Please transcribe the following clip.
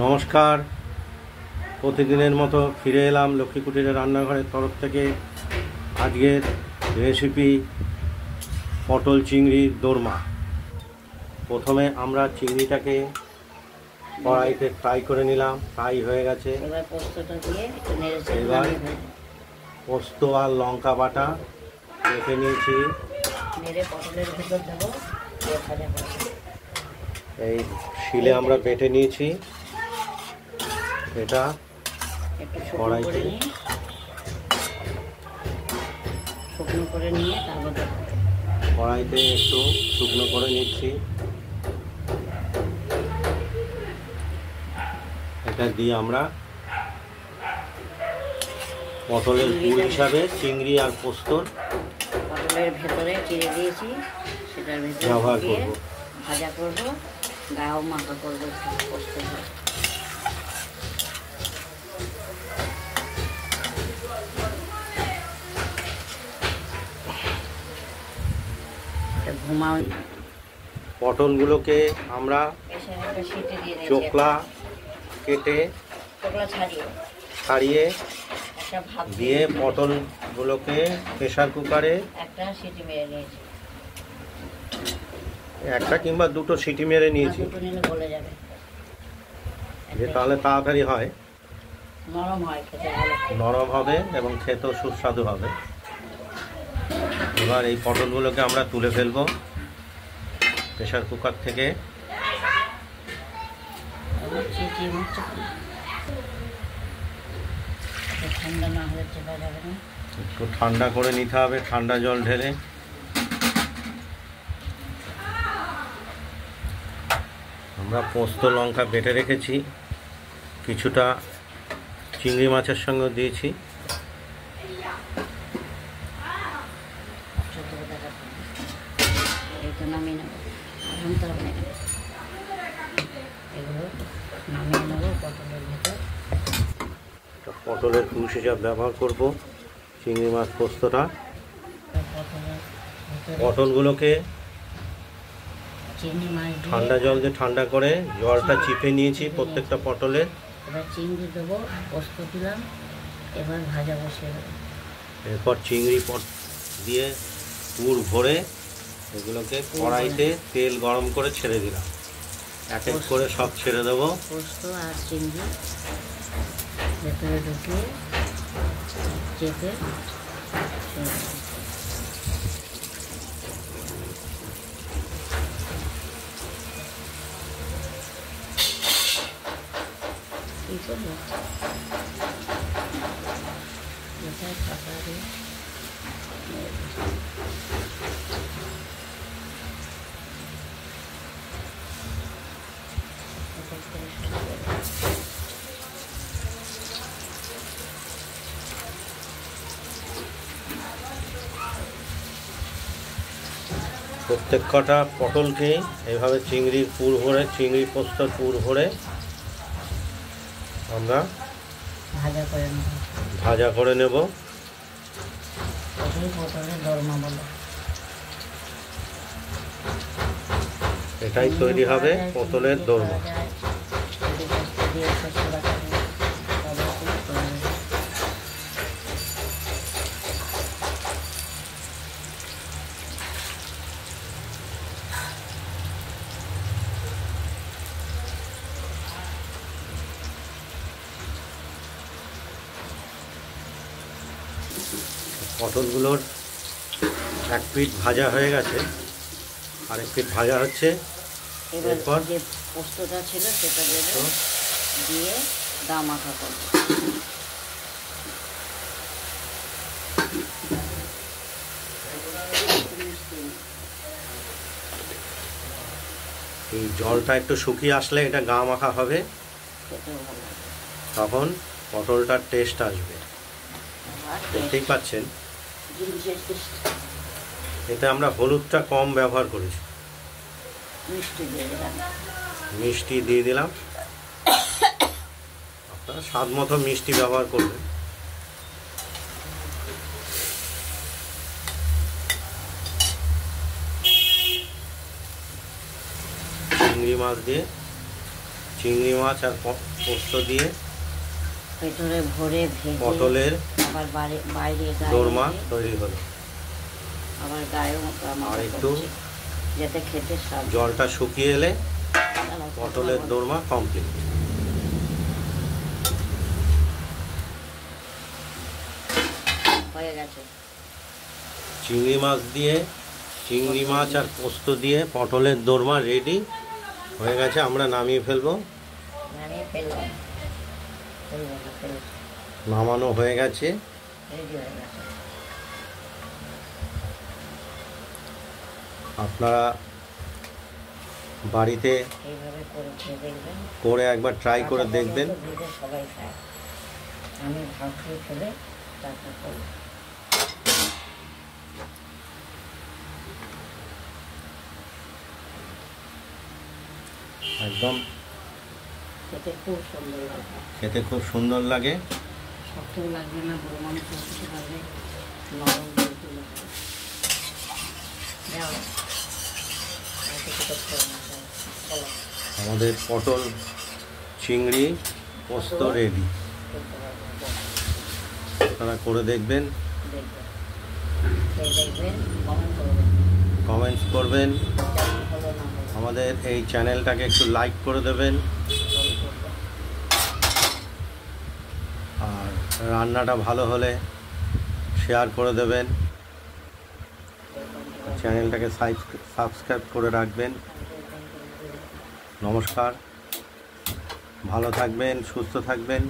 নমস্কার। প্রতিদিনের মতো ফিরে এলাম লক্ষ্মী কুটিরের রান্নাঘরের তরফ থেকে। আজকের রেসিপি পটল চিংড়ির দোরমা। প্রথমে আমরা চিংড়িটাকে কড়াইতে ফ্রাই করে নিলাম। ফ্রাই হয়ে গেছে। এবার পোস্ত আর লঙ্কা বাটা রেখে নিয়েছি। এই শিলে আমরা বেটে নিয়েছি। এটা কড়াইতে শুকনো করে নিয়ে কড়াইতে একটু শুকনো করে নিচ্ছি। এটা দিয়ে আমরা পটলের পুর হিসাবে চিংড়ি আর পোস্তর পটলের ভেতরে চিড়ে দিয়েছি, সেটার ভেতরে ব্যবহার করব, ভাজা করব, গাও মাখা করবো পোস্ত। ঘুমাও। পটলগুলোকে আমরা চোকলা কেটে ছাড়িয়ে দিয়ে পটলগুলোকে প্রেসার কুকারে একটা সিটি মেরে নিয়েছি। একটা কিংবা দুটো সিটি মেরে নিয়েছি, গলে যাবে, যে তাহলে তাড়াতাড়ি হয়, নরম হয়, খেতে ভালো, নরম হবে এবং খেতেও সুস্বাদু হবে। এবার এই পটলগুলোকে আমরা তুলে ফেলবো প্রেসার কুকার থেকে। ঠান্ডা না হলে চেপা যাবে না, একটু ঠান্ডা করে নিতে হবে, ঠান্ডা জল ঢেলে। আমরা পোস্ত লঙ্কা বেটে রেখেছি, কিছুটা চিংড়ি মাছের সঙ্গে দিয়েছি। নামিয়ে নেবো, এগুলো নামিয়ে নেবো। পটলের ভেতর পটলের পুর হিসাব ব্যবহার করব চিংড়ি মাছ পোস্তটা। পটলগুলোকে চিংড়ি মাছ ঠান্ডা জল দিয়ে ঠান্ডা করে জলটা চিপে নিয়েছি প্রত্যেকটা পটলে। এবার চিংড়ি দেবো, পোস্ত দিলাম, এবার ভাজা বসিয়ে দেবো। এরপর চিংড়ি দিয়ে পুর ভরে এগুলোকে কড়াইতে তেল গরম করে ছেড়ে দিলাম। এক এক করে সব ছেড়ে দেবো। পোস্ত আর চিংড়ি ভেতরে ঢুকিয়ে চেপে কী করবো, কোথায় ফাঁকা দিয়ে প্রত্যেক কটা পটলকে এইভাবে চিংড়ির পুর ভরে, চিংড়ি পোস্তর পুর ভরে আমরা ভাজা করে নেব। পটলের দোরমা বলে, এটাই তৈরি হবে পটলের দোরমা। পটলগুলোর এক পিঠ ভাজা হয়ে গেছে, আরেক পিঠ ভাজা হচ্ছে। এরপর যে পোস্তটা ছিল সেটা দিয়ে গা মাখা করব। এই জলটা একটু শুকিয়ে আসলে এটা গা মাখা হবে, তখন পটলটার টেস্ট আসবে। দেখতেই পাচ্ছেন এতে আমরা হলুদটা কম ব্যবহার করেছি, মিষ্টি দিয়ে দিলাম। আপনারা স্বাদ মতো মিষ্টি ব্যবহার করবেন। চিংড়ি মাছ দিয়ে চিংড়ি মাছ আর পোস্ত দিয়ে ভেতরে ভরে ভেজে পটলের আবার বাইরে গায়ে দোরমা দিয়ে, তৈরি হলো। আবার গায়েও আর একটু যাতে খেতে স্বাদ। জলটা শুকিয়ে এলে পটলের দোরমা কমপ্লিট। হয়ে গেছে। চিংড়ি মাছ আর পোস্ত দিয়ে পটলের দোরমা রেডি হয়ে গেছে। আমরা নামিয়ে ফেলবো। নামিয়ে ফেললাম, নামানো হয়ে গেছে। রেডি হয়ে গেছে। আপনারা বাড়িতে এইভাবে করে খেয়ে দেখবেন, করে একবার ট্রাই করে দেখবেন। ভেজে সবাই খায়। আমি ভাত খেয়ে ফেলে তারপর করবো। একদম খেতে খুব সুন্দর লাগে। খেতে খুব সুন্দর লাগে। শক্তও লাগবে না, বড় মাংস খেতে পারবে, নরম যেহেতু লাগবে। যাও, চলো। আমাদের পটল চিংড়ি পোস্ত রেডি। আপনারা করে দেখবেন, দেখবেন, কমেন্ট করবেন, কমেন্টস করবেন। কেমন হলো না হলো। আমাদের এই চ্যানেলটাকে একটু লাইক করে দেবেন, আর রান্নাটা ভালো হলে শেয়ার করে দেবেন। চ্যানেলটাকে সাবস্ক্রাইব করে রাখবেন। নমস্কার, ভালো থাকবেন, সুস্থ থাকবেন।